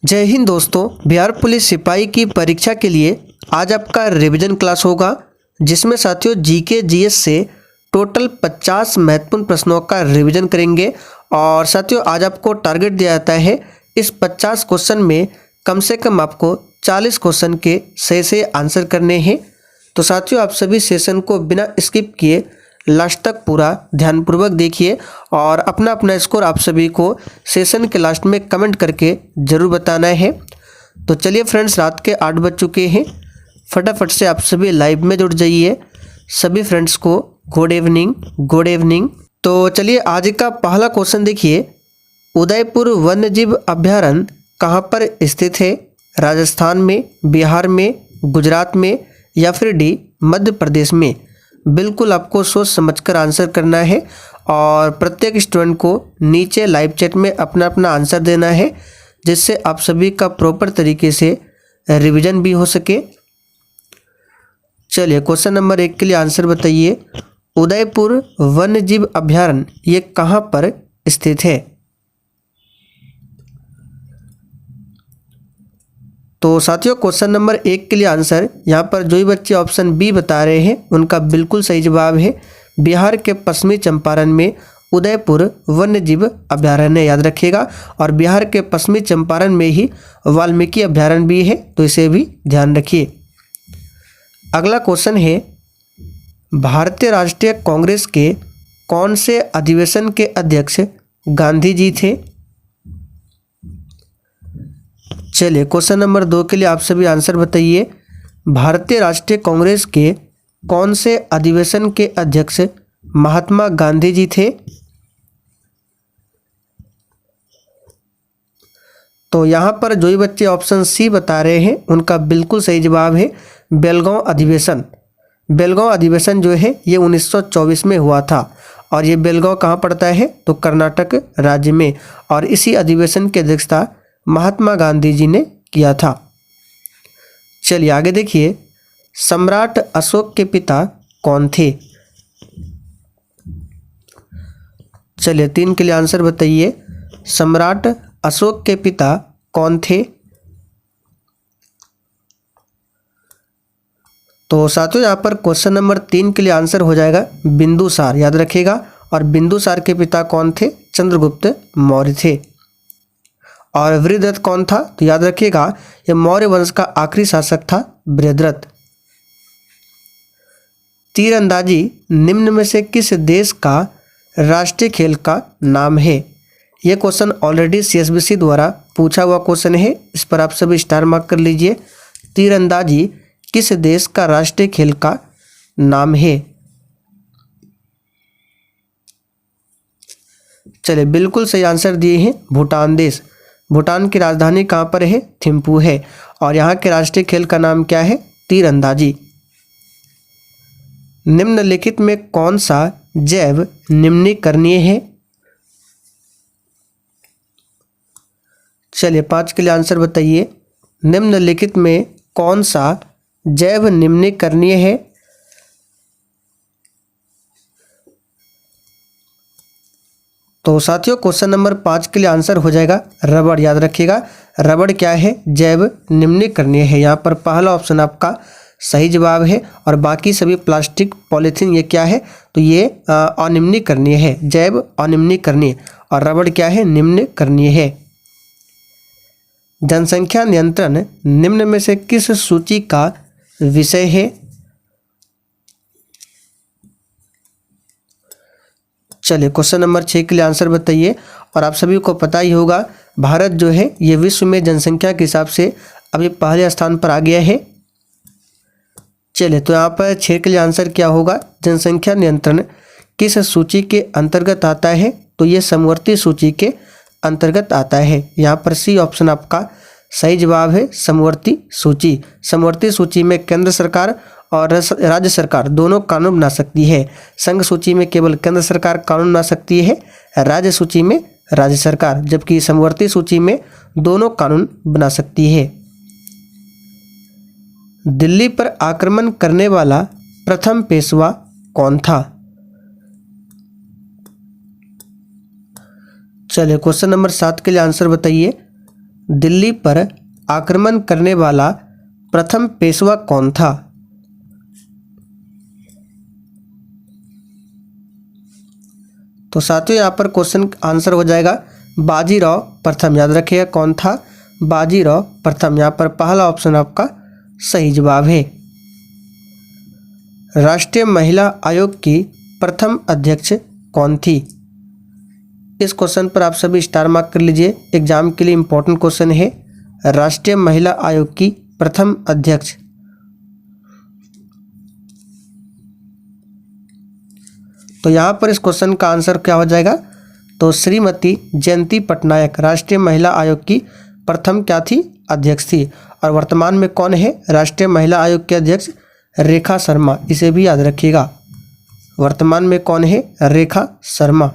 जय हिंद दोस्तों। बिहार पुलिस सिपाही की परीक्षा के लिए आज आपका रिवीजन क्लास होगा, जिसमें साथियों जीके जीएस से टोटल 50 महत्वपूर्ण प्रश्नों का रिवीजन करेंगे। और साथियों आज आपको टारगेट दिया जाता है इस 50 क्वेश्चन में कम से कम आपको 40 क्वेश्चन के सही से आंसर करने हैं। तो साथियों आप सभी सेशन को बिना स्किप किए लास्ट तक पूरा ध्यानपूर्वक देखिए और अपना अपना स्कोर आप सभी को सेशन के लास्ट में कमेंट करके ज़रूर बताना है। तो चलिए फ्रेंड्स, रात के 8 बज चुके हैं, फटाफट से आप सभी लाइव में जुड़ जाइए। सभी फ्रेंड्स को गुड इवनिंग गुड इवनिंग। तो चलिए आज का पहला क्वेश्चन देखिए। उदयपुर वन्यजीव अभयारण्य कहाँ पर स्थित है? राजस्थान में, बिहार में, गुजरात में या फिर डी मध्य प्रदेश में? बिल्कुल आपको सोच समझकर आंसर करना है और प्रत्येक स्टूडेंट को नीचे लाइव चैट में अपना अपना आंसर देना है, जिससे आप सभी का प्रॉपर तरीके से रिवीजन भी हो सके। चलिए क्वेश्चन नंबर 1 के लिए आंसर बताइए। उदयपुर वन्यजीव अभयारण्य ये कहाँ पर स्थित है? तो साथियों क्वेश्चन नंबर 1 के लिए आंसर यहाँ पर जो भी बच्चे ऑप्शन बी बता रहे हैं उनका बिल्कुल सही जवाब है। बिहार के पश्चिमी चंपारण में उदयपुर वन्यजीव अभयारण्य याद रखिएगा। और बिहार के पश्चिमी चंपारण में ही वाल्मीकि अभयारण्य भी है, तो इसे भी ध्यान रखिए। अगला क्वेश्चन है, भारतीय राष्ट्रीय कांग्रेस के कौन से अधिवेशन के अध्यक्ष गांधी जी थे? चलिए क्वेश्चन नंबर 2 के लिए आप सभी आंसर बताइए। भारतीय राष्ट्रीय कांग्रेस के कौन से अधिवेशन के अध्यक्ष महात्मा गांधी जी थे? तो यहाँ पर जो भी बच्चे ऑप्शन सी बता रहे हैं उनका बिल्कुल सही जवाब है बेलगांव अधिवेशन। बेलगांव अधिवेशन जो है ये 1924 में हुआ था और ये बेलगांव कहाँ पड़ता है? तो कर्नाटक राज्य में। और इसी अधिवेशन की अध्यक्षता महात्मा गांधी जी ने किया था। चलिए आगे देखिए। सम्राट अशोक के पिता कौन थे? चलिए 3 के लिए आंसर बताइए। सम्राट अशोक के पिता कौन थे? तो साथियों यहाँ पर क्वेश्चन नंबर 3 के लिए आंसर हो जाएगा बिंदुसार, याद रखिएगा। और बिंदुसार के पिता कौन थे? चंद्रगुप्त मौर्य थे। और वृहदरथ कौन था? तो याद रखिएगा ये मौर्य वंश का आखिरी शासक था वृहदरथ। तीरंदाजी निम्न में से किस देश का राष्ट्रीय खेल का नाम है? यह क्वेश्चन ऑलरेडी सीएसबीसी द्वारा पूछा हुआ क्वेश्चन है, इस पर आप सभी स्टार मार्क कर लीजिए। तीरंदाजी किस देश का राष्ट्रीय खेल का नाम है? चलिए बिल्कुल सही आंसर दिए हैं भूटान देश। भूटान की राजधानी कहाँ पर है? थिम्पू है। और यहाँ के राष्ट्रीय खेल का नाम क्या है? तीरंदाजी। निम्नलिखित में कौन सा जैव निम्नीकरणीय है? चलिए 5 के लिए आंसर बताइए। निम्नलिखित में कौन सा जैव निम्नीकरणीय है? तो साथियों क्वेश्चन नंबर 5 के लिए आंसर हो जाएगा रबड़, याद रखिएगा। रबड़ क्या है? जैव निम्नीकरणीय है। यहाँ पर पहला ऑप्शन आपका सही जवाब है। और बाकी सभी प्लास्टिक, पॉलीथीन ये क्या है? तो ये अनिम्नीकरणीय है, जैव अनिम्नीकरणीय। और रबड़ क्या है? निम्नीकरणीय है। जनसंख्या नियंत्रण निम्न में से किस सूची का विषय है? चलिए क्वेश्चन नंबर 6 के लिए आंसर बताइए। और आप सभी को पता ही होगा भारत जो है ये विश्व में जनसंख्या के हिसाब से अभी पहले स्थान पर आ गया है। चलिए तो यहाँ पर 6 के लिए आंसर क्या होगा? जनसंख्या नियंत्रण किस सूची के अंतर्गत आता है? तो ये समवर्ती सूची के अंतर्गत आता है। यहाँ पर सी ऑप्शन आपका सही जवाब है, समवर्ती सूची। समवर्ती सूची में केंद्र सरकार और राज्य सरकार दोनों कानून बना सकती है। संघ सूची में केवल केंद्र सरकार कानून बना सकती है, राज्य सूची में राज्य सरकार, जबकि समवर्ती सूची में दोनों कानून बना सकती है। दिल्ली पर आक्रमण करने वाला प्रथम पेशवा कौन था? चलिए क्वेश्चन नंबर 7 के लिए आंसर बताइए। दिल्ली पर आक्रमण करने वाला प्रथम पेशवा कौन था? तो साथियों यहाँ पर क्वेश्चन आंसर हो जाएगा बाजीराव प्रथम। याद रखिएगा कौन था? बाजीराव प्रथम। यहाँ पर पहला ऑप्शन आपका सही जवाब है। राष्ट्रीय महिला आयोग की प्रथम अध्यक्ष कौन थी? इस क्वेश्चन पर आप सभी स्टार मार्क कर लीजिए, एग्जाम के लिए इंपॉर्टेंट क्वेश्चन है। राष्ट्रीय महिला आयोग की प्रथम अध्यक्ष, तो यहाँ पर इस क्वेश्चन का आंसर क्या हो जाएगा? तो श्रीमती जयंती पटनायक राष्ट्रीय महिला आयोग की प्रथम क्या थी? अध्यक्ष थी। और वर्तमान में कौन है राष्ट्रीय महिला आयोग के अध्यक्ष? रेखा शर्मा। इसे भी याद रखिएगा, वर्तमान में कौन है? रेखा शर्मा।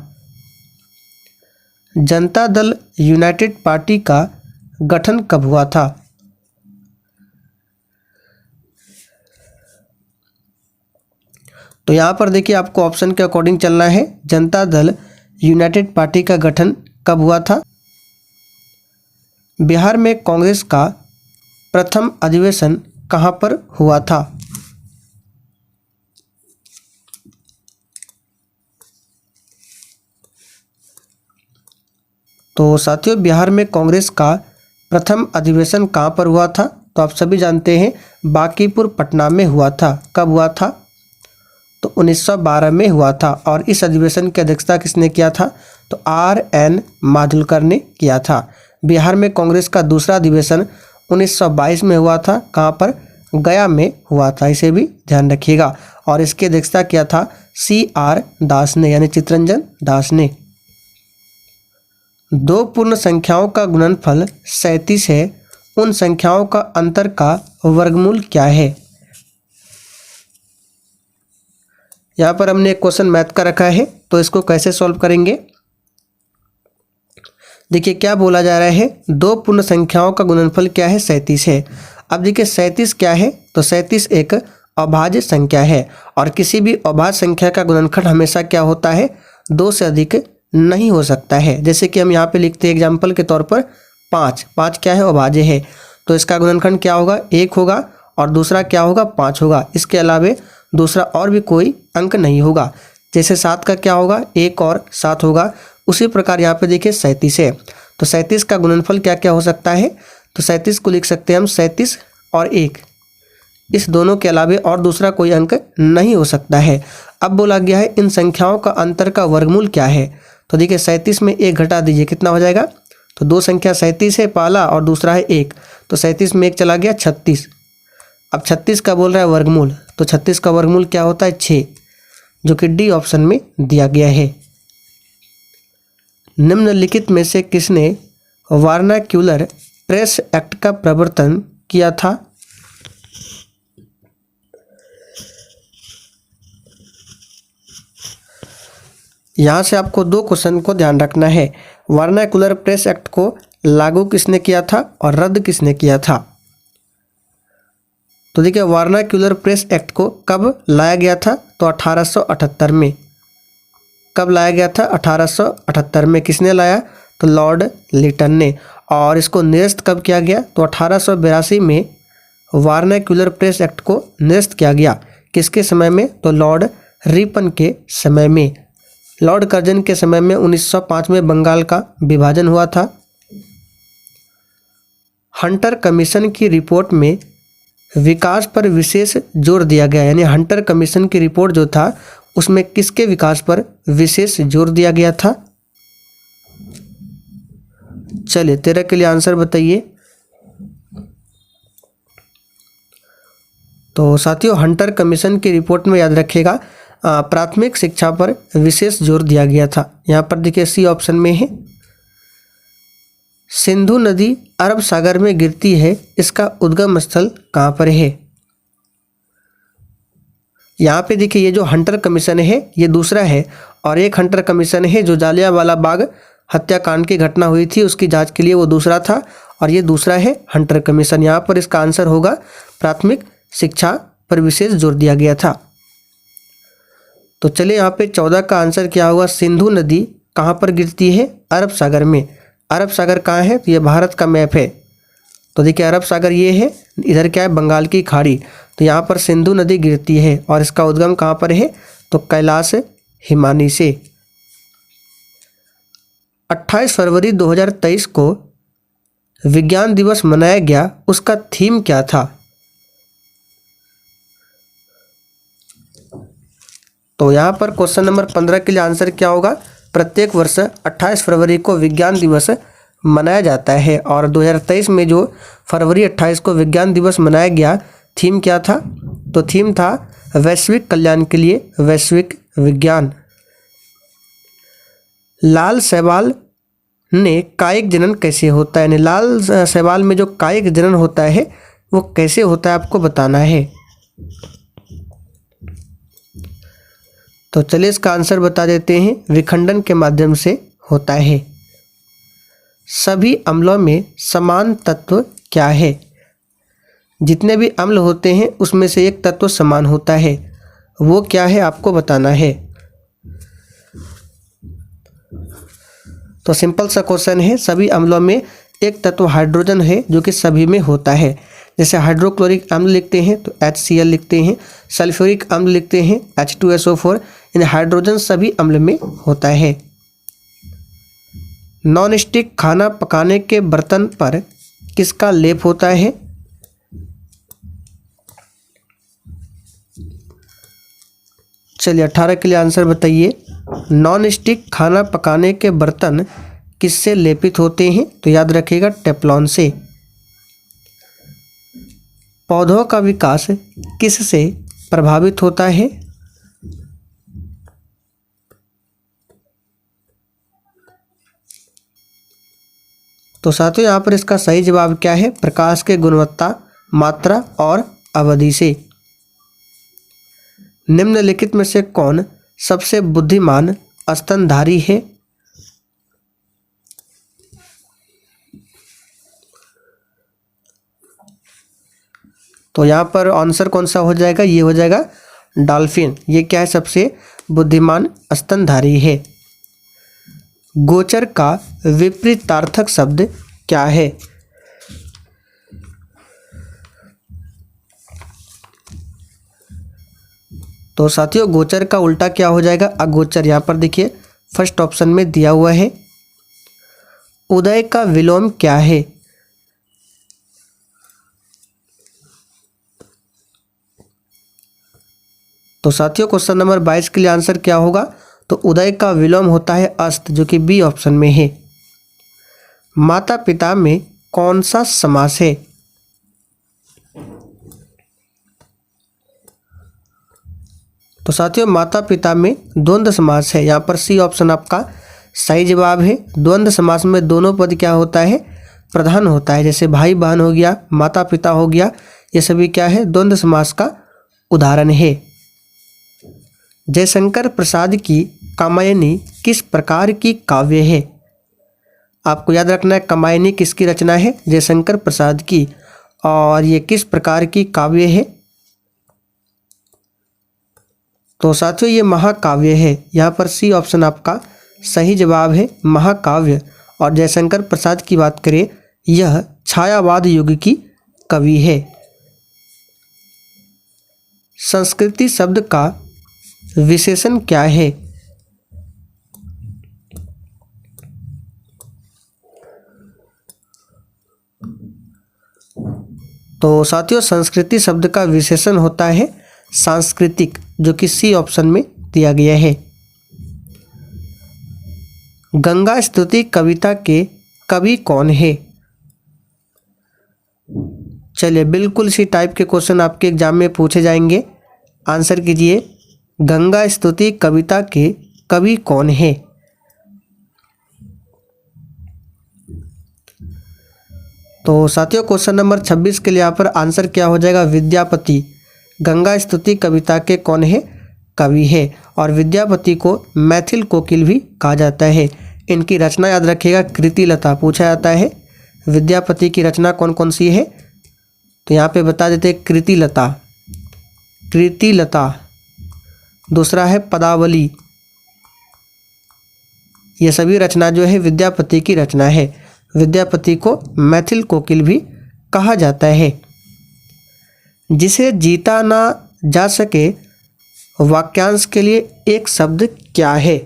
जनता दल यूनाइटेड पार्टी का गठन कब हुआ था? तो यहाँ पर देखिए आपको ऑप्शन के अकॉर्डिंग चलना है। जनता दल यूनाइटेड पार्टी का गठन कब हुआ था? बिहार में कांग्रेस का प्रथम अधिवेशन कहाँ पर हुआ था? तो साथियों बिहार में कांग्रेस का प्रथम अधिवेशन कहाँ पर हुआ था? तो आप सभी जानते हैं बांकीपुर पटना में हुआ था। कब हुआ था? तो 1912 में हुआ था। और इस अधिवेशन की अध्यक्षता किसने किया था? तो R.N. माडुलकर ने किया था। बिहार में कांग्रेस का दूसरा अधिवेशन 1922 में हुआ था। कहाँ पर? गया में हुआ था। इसे भी ध्यान रखिएगा। और इसकी अध्यक्षता किया था C.R. दास ने, यानी चित्तरंजन दास ने। दो पूर्ण संख्याओं का गुणनफल 37 है, उन संख्याओं का अंतर का वर्गमूल क्या है? यहाँ पर हमने एक क्वेश्चन मैथ का रखा है, तो इसको कैसे सॉल्व करेंगे? देखिए क्या बोला जा रहा है, दो पूर्ण संख्याओं का गुणनफल क्या है? 37 है। अब देखिए 37 क्या है? तो 37 एक अभाज्य संख्या है, और किसी भी अभाज्य संख्या का गुणनखंड हमेशा क्या होता है? 2 से अधिक नहीं हो सकता है। जैसे कि हम यहाँ पे लिखते हैं एग्जाम्पल के तौर पर 5 क्या है? अभाज्य है। तो इसका गुणनखंड क्या होगा? 1 होगा, और दूसरा क्या होगा? 5 होगा। इसके अलावा दूसरा और भी कोई अंक नहीं होगा। जैसे 7 का क्या होगा? 1 और 7 होगा। उसी प्रकार यहाँ पे देखिए 37 है, तो 37 का गुणनफल क्या क्या हो सकता है? तो 37 को लिख सकते हैं हम 37 और 1, इस दोनों के अलावा और दूसरा कोई अंक नहीं हो सकता है। अब बोला गया है इन संख्याओं का अंतर का वर्गमूल क्या है? तो देखिए 37 में 1 घटा दीजिए, कितना हो जाएगा? तो दो संख्या 37 है पहला, और दूसरा है 1, तो 37 में 1 चला गया 36। अब 36 का बोल रहा है वर्गमूल, तो 36 का वर्गमूल क्या होता है? 6, जो कि डी ऑप्शन में दिया गया है। निम्नलिखित में से किसने वर्नाक्यूलर प्रेस एक्ट का प्रवर्तन किया था? यहाँ से आपको 2 क्वेश्चन को ध्यान रखना है। वर्नाक्यूलर प्रेस एक्ट को लागू किसने किया था और रद्द किसने किया था? तो देखिए वर्नाक्यूलर प्रेस एक्ट को कब लाया गया था? तो 1878 में। कब लाया गया था? 1878 में। किसने लाया? तो लॉर्ड लिटन ने। और इसको निरस्त कब किया गया? तो 1882 में वर्नाक्यूलर प्रेस एक्ट को निरस्त किया गया। किसके समय में? तो लॉर्ड रिपन के समय में। लॉर्ड कर्जन के समय में 1905 में बंगाल का विभाजन हुआ था। हंटर कमीशन की रिपोर्ट में विकास पर विशेष जोर दिया गया, यानी हंटर कमीशन की रिपोर्ट जो था उसमें किसके विकास पर विशेष जोर दिया गया था? चलिए 13 के लिए आंसर बताइए। तो साथियों हंटर कमीशन की रिपोर्ट में याद रखिएगा प्राथमिक शिक्षा पर विशेष जोर दिया गया था। यहाँ पर देखिए सी ऑप्शन में है। सिंधु नदी अरब सागर में गिरती है, इसका उद्गम स्थल कहाँ पर है? यहाँ पे देखिए ये जो हंटर कमीशन है ये दूसरा है, और एक हंटर कमीशन है जो जालियांवाला बाग हत्याकांड की घटना हुई थी उसकी जांच के लिए, वो दूसरा था, और ये दूसरा है हंटर कमीशन। यहाँ पर इसका आंसर होगा प्राथमिक शिक्षा पर विशेष जोर दिया गया था। तो चलिए यहाँ पे 14 का आंसर क्या होगा? सिंधु नदी कहाँ पर गिरती है? अरब सागर में। अरब सागर कहाँ है? तो ये भारत का मैप है। तो देखिए अरब सागर ये है, इधर क्या है? बंगाल की खाड़ी। तो यहाँ पर सिंधु नदी गिरती है और इसका उद्गम कहाँ पर है? तो कैलाश हिमानी से। 28 फरवरी 2023 को विज्ञान दिवस मनाया गया, उसका थीम क्या था? तो यहाँ पर क्वेश्चन नंबर 15 के लिए आंसर क्या होगा? प्रत्येक वर्ष 28 फरवरी को विज्ञान दिवस मनाया जाता है और 2023 में जो फरवरी 28 को विज्ञान दिवस मनाया गया, थीम क्या था? तो थीम था वैश्विक कल्याण के लिए वैश्विक विज्ञान। लाल शैवाल ने कायिक जनन कैसे होता है? यानी लाल शैवाल में जो कायिक जनन होता है वो कैसे होता है, आपको बताना है। तो चलिए इसका आंसर बता देते हैं। विखंडन के माध्यम से होता है। सभी अम्लों में समान तत्व क्या है? जितने भी अम्ल होते हैं उसमें से एक तत्व समान होता है, वो क्या है आपको बताना है। तो सिंपल सा क्वेश्चन है, सभी अम्लों में एक तत्व हाइड्रोजन है जो कि सभी में होता है। जैसे हाइड्रोक्लोरिक अम्ल लिखते हैं तो HCl लिखते हैं, सल्फ्यूरिक अम्ल लिखते हैं H2SO4। यानी हाइड्रोजन सभी अम्ल में होता है। नॉन स्टिक खाना पकाने के बर्तन पर किसका लेप होता है? चलिए 18 के लिए आंसर बताइए। नॉन स्टिक खाना पकाने के बर्तन किससे लेपित होते हैं? तो याद रखिएगा टेफ्लॉन से। पौधों का विकास किससे प्रभावित होता है? तो साथियों यहाँ पर इसका सही जवाब क्या है? प्रकाश के गुणवत्ता, मात्रा और अवधि से। निम्नलिखित में से कौन सबसे बुद्धिमान स्तनधारी है? तो यहाँ पर आंसर कौन सा हो जाएगा? ये हो जाएगा डॉल्फिन। ये क्या है? सबसे बुद्धिमान स्तनधारी है। गोचर का विपरीतार्थक शब्द क्या है? तो साथियों गोचर का उल्टा क्या हो जाएगा? अगोचर। यहाँ पर देखिए फर्स्ट ऑप्शन में दिया हुआ है। उदय का विलोम क्या है? तो साथियों क्वेश्चन नंबर 22 के लिए आंसर क्या होगा? तो उदय का विलोम होता है अस्त, जो कि बी ऑप्शन में है। माता पिता में कौन सा समास है? तो साथियों माता पिता में द्वंद्व समास है। यहाँ पर सी ऑप्शन आपका सही जवाब है। द्वंद्व समास में दोनों पद क्या होता है? प्रधान होता है। जैसे भाई बहन हो गया, माता पिता हो गया, ये सभी क्या है? द्वंद्व समास का उदाहरण है। जयशंकर प्रसाद की कामायनी किस प्रकार की काव्य है? आपको याद रखना है कामायनी किसकी रचना है? जयशंकर प्रसाद की। और ये किस प्रकार की काव्य है? तो साथियों ये महाकाव्य है। यहाँ पर सी ऑप्शन आपका सही जवाब है, महाकाव्य। और जयशंकर प्रसाद की बात करें, यह छायावाद युग की कवि है। संस्कृति शब्द का विशेषण क्या है? तो साथियों संस्कृति शब्द का विशेषण होता है सांस्कृतिक, जो कि सी ऑप्शन में दिया गया है। गंगा स्तुति कविता के कवि कौन है? चलिए बिल्कुल इसी टाइप के क्वेश्चन आपके एग्जाम में पूछे जाएंगे। आंसर कीजिए, गंगा स्तुति कविता के कवि कौन है? तो साथियों क्वेश्चन नंबर 26 के लिए यहाँ पर आंसर क्या हो जाएगा? विद्यापति। गंगा स्तुति कविता के कौन है? कवि है। और विद्यापति को मैथिल कोकिल भी कहा जाता है। इनकी रचना याद रखिएगा कृतिलता। पूछा जाता है विद्यापति की रचना कौन कौन सी है? तो यहाँ पे बता देते हैं कृतिलता, कृतिलता। दूसरा है पदावली, ये सभी रचना जो है विद्यापति की रचना है। विद्यापति को मैथिल कोकिल भी कहा जाता है। जिसे जीता ना जा सके वाक्यांश के लिए एक शब्द क्या है?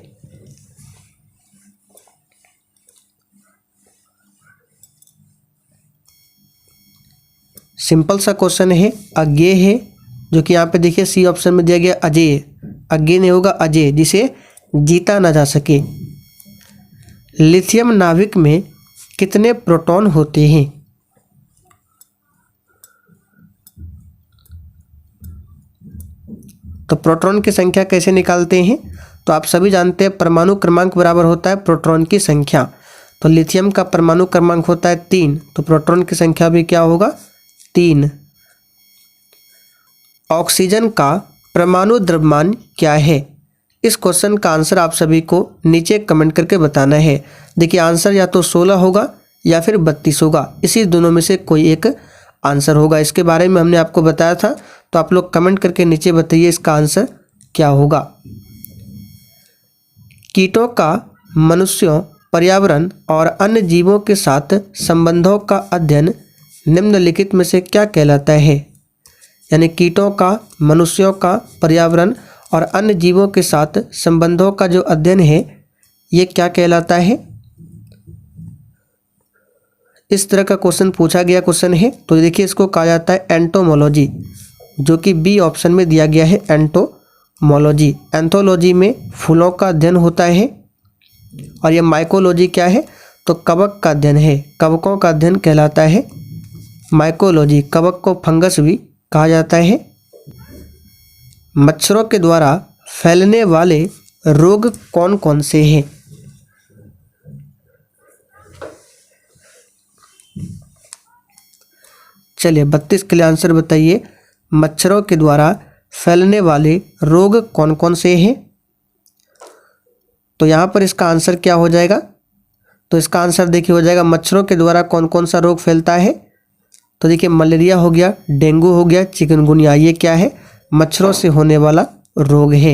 सिंपल सा क्वेश्चन है, अज्ञेय है, जो कि यहाँ पे देखिए सी ऑप्शन में दिया गया अजेय। अज्ञेय नहीं होगा, अजेय, जिसे जीता ना जा सके। लिथियम नाभिक में कितने प्रोटॉन होते हैं? तो प्रोटॉन की संख्या कैसे निकालते हैं? तो आप सभी जानते हैं परमाणु क्रमांक बराबर होता है प्रोटॉन की संख्या। तो लिथियम का परमाणु क्रमांक होता है 3, तो प्रोटॉन की संख्या भी क्या होगा? 3। ऑक्सीजन का परमाणु द्रव्यमान क्या है? इस क्वेश्चन का आंसर आप सभी को नीचे कमेंट करके बताना है। देखिए आंसर या तो 16 होगा या फिर 32 होगा, इसी दोनों में से कोई एक आंसर होगा। इसके बारे में हमने आपको बताया था, तो आप लोग कमेंट करके नीचे बताइए इसका आंसर क्या होगा। कीटों का मनुष्यों, पर्यावरण और अन्य जीवों के साथ संबंधों का अध्ययन निम्नलिखित में से क्या कहलाता है? यानी कीटों का, मनुष्यों का, पर्यावरण और अन्य जीवों के साथ संबंधों का जो अध्ययन है ये क्या कहलाता है? इस तरह का क्वेश्चन पूछा गया क्वेश्चन है। तो देखिए इसको कहा जाता है एंटोमोलॉजी, जो कि बी ऑप्शन में दिया गया है एंटोमोलॉजी। एंथोलॉजी में फूलों का अध्ययन होता है। और ये माइकोलॉजी क्या है? तो कवक का अध्ययन है, कवकों का अध्ययन कहलाता है माइकोलॉजी। कवक को फंगस भी कहा जाता है। मच्छरों के द्वारा फैलने वाले रोग कौन कौन से हैं? चलिए 32 के लिए आंसर बताइए। मच्छरों के द्वारा फैलने वाले रोग कौन कौन से हैं? तो यहाँ पर इसका आंसर क्या हो जाएगा? तो इसका आंसर देखिए हो जाएगा मच्छरों के द्वारा कौन कौन सा रोग फैलता है। तो देखिए मलेरिया हो गया, डेंगू हो गया, चिकनगुनिया, ये क्या है? मच्छरों से होने वाला रोग है।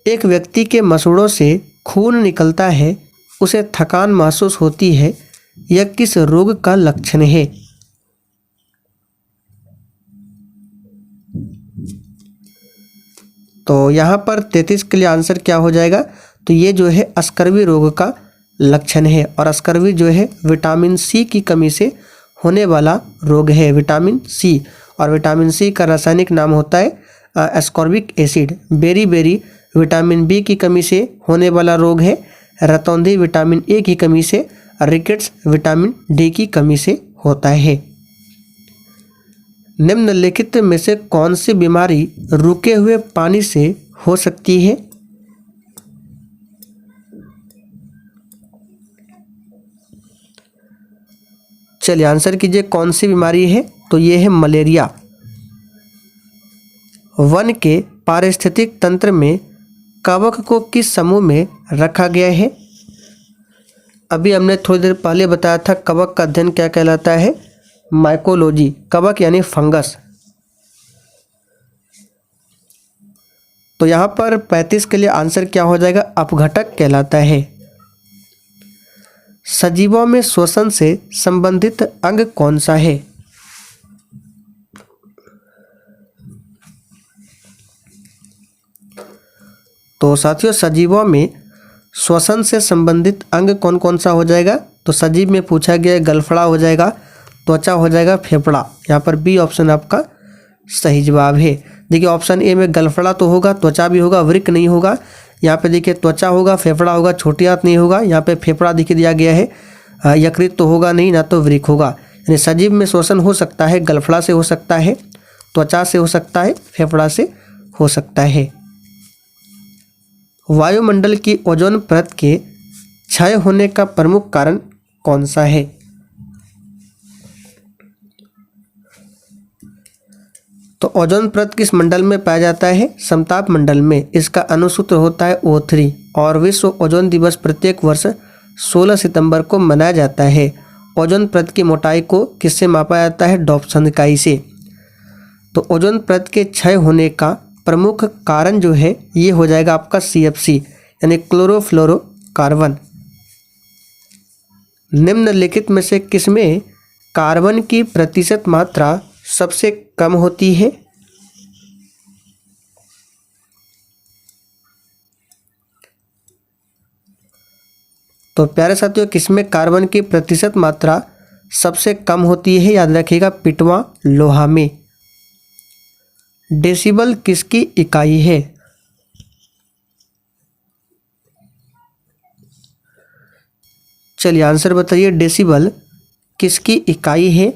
एक व्यक्ति के मसूड़ों से खून निकलता है, उसे थकान महसूस होती है, यह किस रोग का लक्षण है? तो यहाँ पर 33 के लिए आंसर क्या हो जाएगा? तो ये जो है स्कर्वी रोग का लक्षण है। और स्कर्वी जो है विटामिन सी की कमी से होने वाला रोग है, विटामिन सी। और विटामिन सी का रासायनिक नाम होता है ascorbic acid. Beriberi vitamin B की कमी से होने वाला रोग है। रतौंधी विटामिन ए की कमी से, रिकेट्स विटामिन डी की कमी से होता है। निम्नलिखित में से कौन सी बीमारी रुके हुए पानी से हो सकती है? चलिए आंसर कीजिए कौन सी बीमारी है? तो ये है मलेरिया। वन के पारिस्थितिक तंत्र में कवक को किस समूह में रखा गया है? अभी हमने थोड़ी देर पहले बताया था कवक का अध्ययन क्या कहलाता है? माइकोलॉजी। कवक यानी फंगस। तो यहाँ पर 35 के लिए आंसर क्या हो जाएगा? अपघटक कहलाता है। सजीवों में श्वसन से संबंधित अंग कौन सा है? तो साथियों सजीवों में श्वसन से संबंधित अंग कौन कौन सा हो जाएगा? तो सजीव में पूछा गया गलफड़ा हो जाएगा, त्वचा हो जाएगा, फेफड़ा। यहाँ पर बी ऑप्शन आपका सही जवाब है। देखिए ऑप्शन ए में गलफड़ा तो होगा, त्वचा भी होगा, वृक्क नहीं होगा। यहाँ पे देखिए त्वचा होगा, फेफड़ा होगा, छोटी आंत नहीं होगा। यहाँ पे फेफड़ा दिख दिया गया है, यकृत तो होगा नहीं, ना तो वृक्क होगा। यानी सजीव में श्वसन हो सकता है, गलफड़ा से हो सकता है, त्वचा से हो सकता है, फेफड़ा से हो सकता है। वायुमंडल की ओजोन परत के क्षय होने का प्रमुख कारण कौन सा है? तो ओजोन परत किस मंडल में पाया जाता है? समताप मंडल में। इसका अनुसूत्र होता है O3। और विश्व ओजोन दिवस प्रत्येक वर्ष 16 सितंबर को मनाया जाता है। ओजोन परत की मोटाई को किससे मापा जाता है? डॉप्सन इकाई से। तो ओजोन परत के क्षय होने का प्रमुख कारण जो है ये हो जाएगा आपका CFC यानी क्लोरोफ्लोरोकार्बन। निम्नलिखित में से किसमें कार्बन की प्रतिशत मात्रा सबसे कम होती है? तो प्यारे साथियों, किसमें कार्बन की प्रतिशत मात्रा सबसे कम होती है? याद रखिएगा, पिटवा लोहा में। डेसिबल किसकी इकाई है? चलिए आंसर बताइए, डेसिबल किसकी इकाई है?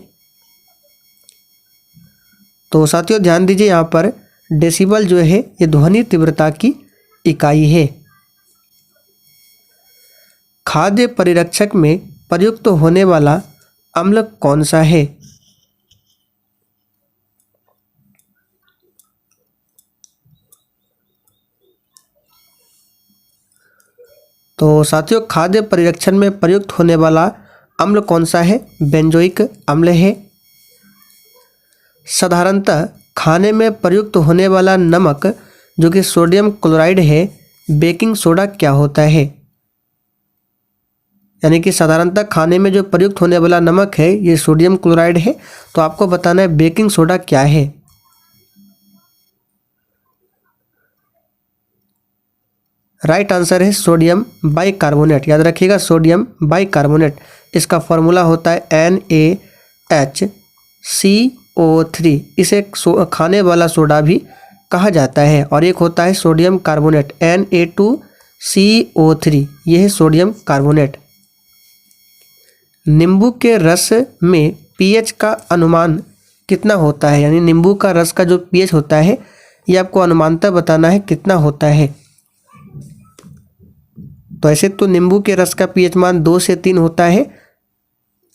तो साथियों ध्यान दीजिए, यहाँ पर डेसिबल जो है ये ध्वनि तीव्रता की इकाई है। खाद्य परिरक्षक में प्रयुक्त होने वाला अम्ल कौन सा है? तो साथियों, खाद्य परिरक्षण में प्रयुक्त होने वाला अम्ल कौन सा है? बेंजोइक अम्ल है। साधारणतः खाने में प्रयुक्त होने वाला नमक जो कि सोडियम क्लोराइड है, बेकिंग सोडा क्या होता है? यानी कि साधारणतः खाने में जो प्रयुक्त होने वाला नमक है ये सोडियम क्लोराइड है, तो आपको बताना है बेकिंग सोडा क्या है। राइट आंसर है सोडियम बाइकार्बोनेट। याद रखिएगा, सोडियम बाइकार्बोनेट, इसका फॉर्मूला होता है NaHCO3। इसे खाने वाला सोडा भी कहा जाता है। और एक होता है सोडियम कार्बोनेट Na2CO3, यह है सोडियम कार्बोनेट। नींबू के रस में pH का अनुमान कितना होता है? यानी नींबू का रस का जो pH होता है ये आपको अनुमानतः बताना है कितना होता है। तो ऐसे तो नींबू के रस का pH मान 2 से 3 होता है,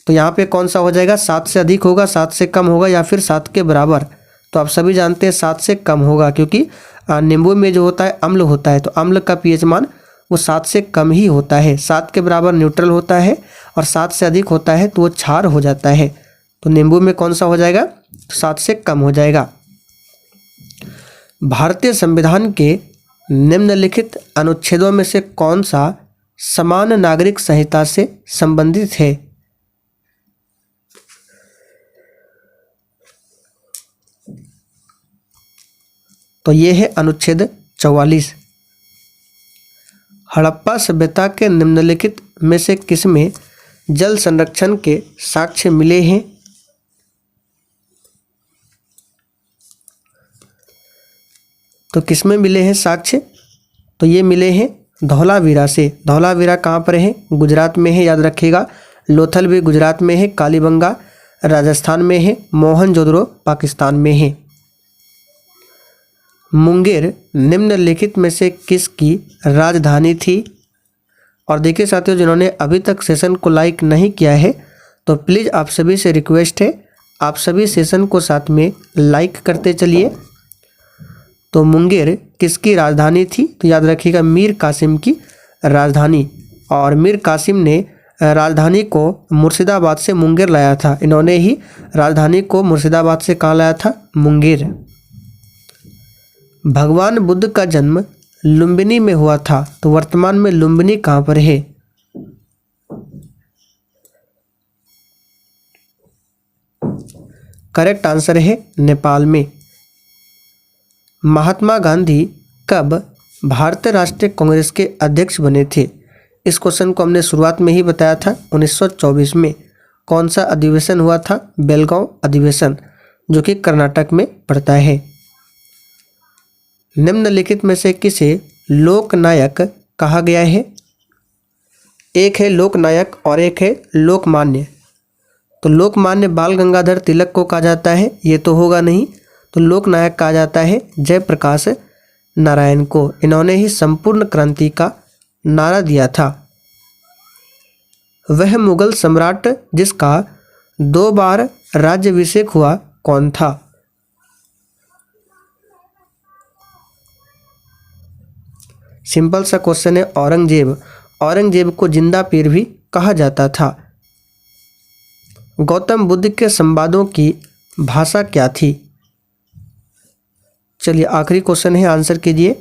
तो यहाँ पे कौन सा हो जाएगा? 7 से अधिक होगा, 7 से कम होगा, या फिर 7 के बराबर? तो आप सभी जानते हैं 7 से कम होगा, क्योंकि नींबू में जो होता है अम्ल होता है, तो अम्ल का pH मान वो 7 से कम ही होता है। 7 के बराबर न्यूट्रल होता है और 7 से अधिक होता है तो वो क्षार हो जाता है। तो नींबू में कौन सा हो जाएगा? 7 से कम हो जाएगा। भारतीय संविधान के निम्नलिखित अनुच्छेदों में से कौन सा समान नागरिक संहिता से संबंधित है? तो ये है अनुच्छेद 44। हड़प्पा सभ्यता के निम्नलिखित में से किसमें जल संरक्षण के साक्ष्य मिले हैं? तो किसमें मिले हैं साक्ष्य? तो ये मिले हैं धौलावीरा से। धौलावीरा कहाँ पर है? गुजरात में है, याद रखिएगा। लोथल भी गुजरात में है, कालीबंगा राजस्थान में है, मोहनजोदड़ो पाकिस्तान में है। मुंगेर निम्नलिखित में से किसकी राजधानी थी? और देखिए साथियों, जिन्होंने अभी तक सेशन को लाइक नहीं किया है तो प्लीज़ आप सभी से रिक्वेस्ट है, आप सभी सेशन को साथ में लाइक करते चलिए। तो मुंगेर किसकी राजधानी थी? तो याद रखिएगा, मीर कासिम की राजधानी। और मीर कासिम ने राजधानी को मुर्शिदाबाद से मुंगेर लाया था। इन्होंने ही राजधानी को मुर्शिदाबाद से कहाँ लाया था? मुंगेर। भगवान बुद्ध का जन्म लुम्बिनी में हुआ था, तो वर्तमान में लुम्बिनी कहाँ पर है? करेक्ट आंसर है नेपाल में। महात्मा गांधी कब भारतीय राष्ट्रीय कांग्रेस के अध्यक्ष बने थे? इस क्वेश्चन को हमने शुरुआत में ही बताया था। 1924 में। कौन सा अधिवेशन हुआ था? बेलगांव अधिवेशन, जो कि कर्नाटक में पड़ता है। निम्नलिखित में से किसे लोकनायक कहा गया है? एक है लोकनायक और एक है लोकमान्य। तो लोकमान्य बाल गंगाधर तिलक को कहा जाता है, ये तो होगा नहीं। तो लोकनायक कहा जाता है जयप्रकाश नारायण को। इन्होंने ही संपूर्ण क्रांति का नारा दिया था। वह मुगल सम्राट जिसका 2 बार राज्याभिषेक हुआ कौन था? सिंपल सा क्वेश्चन है, औरंगजेब। औरंगजेब को जिंदा पीर भी कहा जाता था। गौतम बुद्ध के संवादों की भाषा क्या थी? चलिए आखिरी क्वेश्चन है, आंसर कीजिए।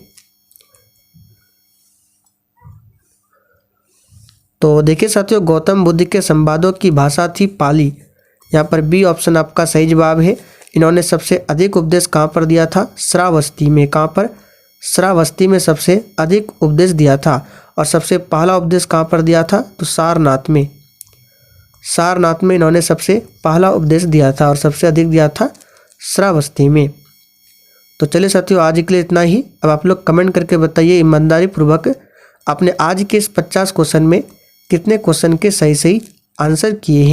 तो देखिए साथियों, गौतम बुद्ध के संवादों की भाषा थी पाली। यहाँ पर बी ऑप्शन आपका सही जवाब है। इन्होंने सबसे अधिक उपदेश कहाँ पर दिया था? श्रावस्ती में। कहाँ पर? श्रावस्ती में सबसे अधिक उपदेश दिया था। और सबसे पहला उपदेश कहाँ पर दिया था? तो सारनाथ में। सारनाथ में इन्होंने सबसे पहला उपदेश दिया था और सबसे अधिक दिया था श्रावस्ती में। तो चलिए साथियों, आज के लिए इतना ही। अब आप लोग कमेंट करके बताइए ईमानदारी पूर्वक आपने आज के इस 50 क्वेश्चन में कितने क्वेश्चन के सही सही आंसर किए हैं।